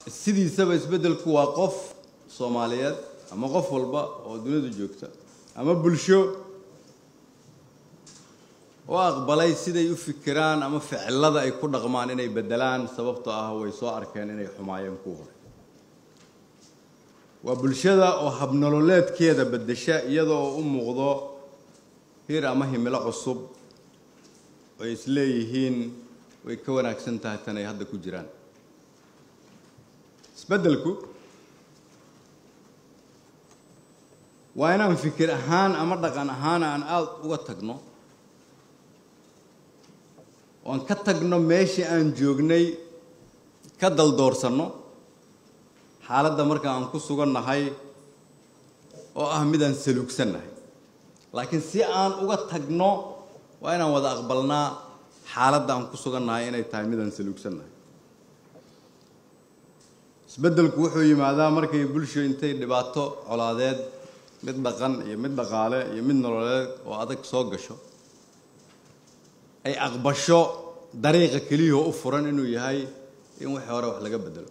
sidiisaba isbeddelku waa qof Soomaaliyeed ama qof walba oo dunida joogta ama bulsho oo aqbalay siday u fikiraan ama ficilada ay ku dhaqmaan inay bedelaan sababtoo ah way soo arkeen inay xumaayeen ku hore waa bulshada oo habnololeedkeeda bedesha iyadoo u muuqdo heer ama himilo cusub oo isleeyihiin way ka wanaagsan tahay tan ay hadda ku jiraan isbeddelku waa inaan fikir ahaan ama dhaqan ahaan aan aad uga tagno oon ka tagno meeshii aan joognay ka daldoorsano xaaladda marka aan ku sugannahay oo ah mid aan saluugsannahay laakiin si aan uga tagno waa inaan wada aqbalnaa xaaladda aan ku sugannahay inay tahay mid aan saluugsannahay isbeddelku wuxuu yimaadaa markay bulsho intay dhibaato colaadeed mid dhaqan iyo mid dhaqaale iyo mid nololeed oo adag soo gasho ay aqbasho dariiqa kaliya u furan inuu yahay in wixii hore wax laga bedelo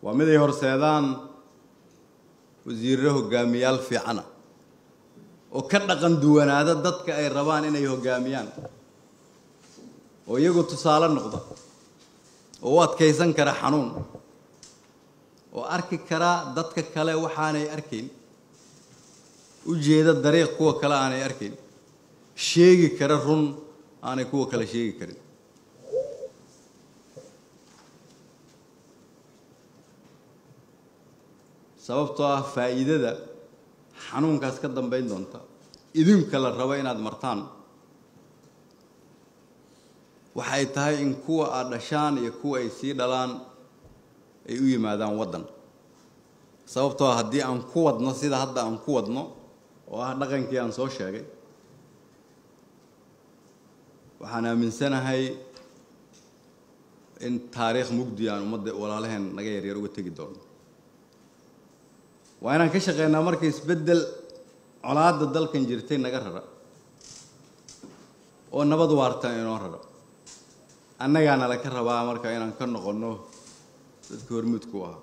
waa mid ay horseedaan wasiirro hogaamiyaal fiican oo ka dhaqan duwanaada dadka ay rabaan inay hogaamiyaan oo iyagu tusaale noqda oo u adkaysan kara xanuun oo arki kara dadka kale waxaanay arkayn u jeeda dariiq kuwa kale aanay arkayn sheegi kara run aanay kuwa kale sheegi karin sababtoo ah faa'iidada xanuunkaas ka dambayn doonta idinka la rabo inaad martaan waxay tahay in kuwa aad dhashaan iyo kuwa ay sii dhalaan ay u yimaadaan waddan sababtoo ah haddii aan ku wadno sida hadda aan ku wadno oo ah dhaqankii aan soo sheegay waxaan aaminsanahay in taariikh mugdi aan ummadda walaalaheen naga yaryar uga tegi doono waa inaan ka shaqeynaa marka isbeddel colaadda dalkan jirtay naga rara oo nabad waarta inoo rara annagaana la ka rabaa marka inaan ka noqonno dadka hormuudku ahaa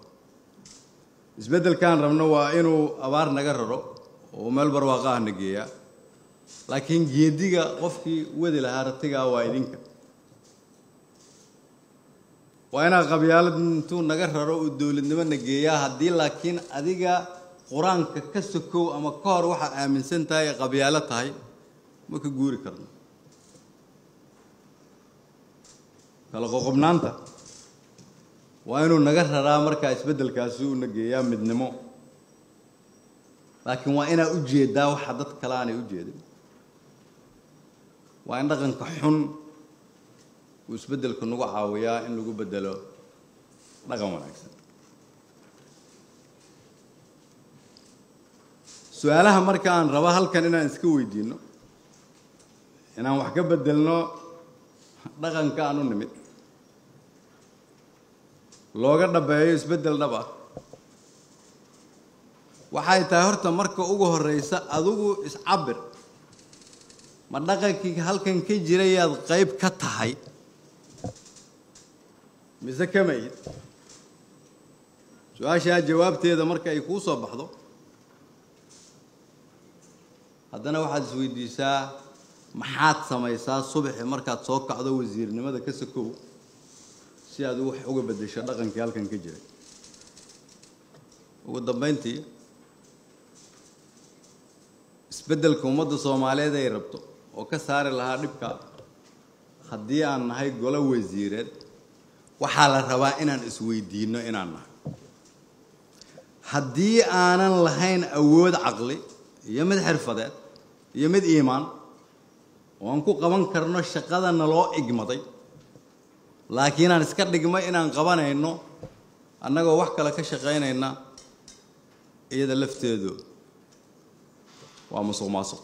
isbeddelkaan rabno waa inuu abaar naga raro oo meel barwaaqo ah na geeyaa laakiin geediga qofkii wadi lahaa ratigaa waa idinka waa inaa qabyaalad intuu naga raro uu dowladnimo na geeyaa haddii laakiin adiga qur-aanka ka sokow ama ka hor waxaa aaminsan tahay ay qabyaalo tahay ma ka guuri karno kala qoqobnaanta waa inuu naga raraa markaa isbeddelkaasi uu na geeyaa midnimo laakiin waa inaa u jeedaa waxa dad kale aanay u jeedin waa in dhaqanka xun uu isbeddelku nagu caawiyaa in lagu bedelo dhaqan wanaagsan su'aalaha marka aan rabo halkan inaan iska weydiino inaan wax ka bedelno dhaqanka aan u nimid looga dhabeeyo isbeddel dhab ah waxay tahay horta marka ugu horreysa adigu iscabir ma dhaqankii halkan ka jirayaad qayb ka tahay mise kama id su-aashaa jawaabteeda marka ay kuu soo baxdo haddana waxaad isweydiisaa maxaad samaysaa subaxii markaad soo kacdo wasiirnimada ka sokow si aad wax uga beddesho dhaqankii halkan ka jiray ugu dambayntii isbeddelka ummadda Soomaaliyeed ay rabto oo ka saari lahaa dhibka haddii aan nahay golo wasiireed waxaa la rabaa inaan isweydiino inaan nahay haddii aanan lahayn awood caqli iyo mid xirfadeed iyo mid iimaan oo aan ku qaban karno shaqada naloo igmaday laakiin aan iska dhigmay inaan qabanayno annagoo wax kale ka shaqaynayna iyada lafteedu waa musuqmaasuq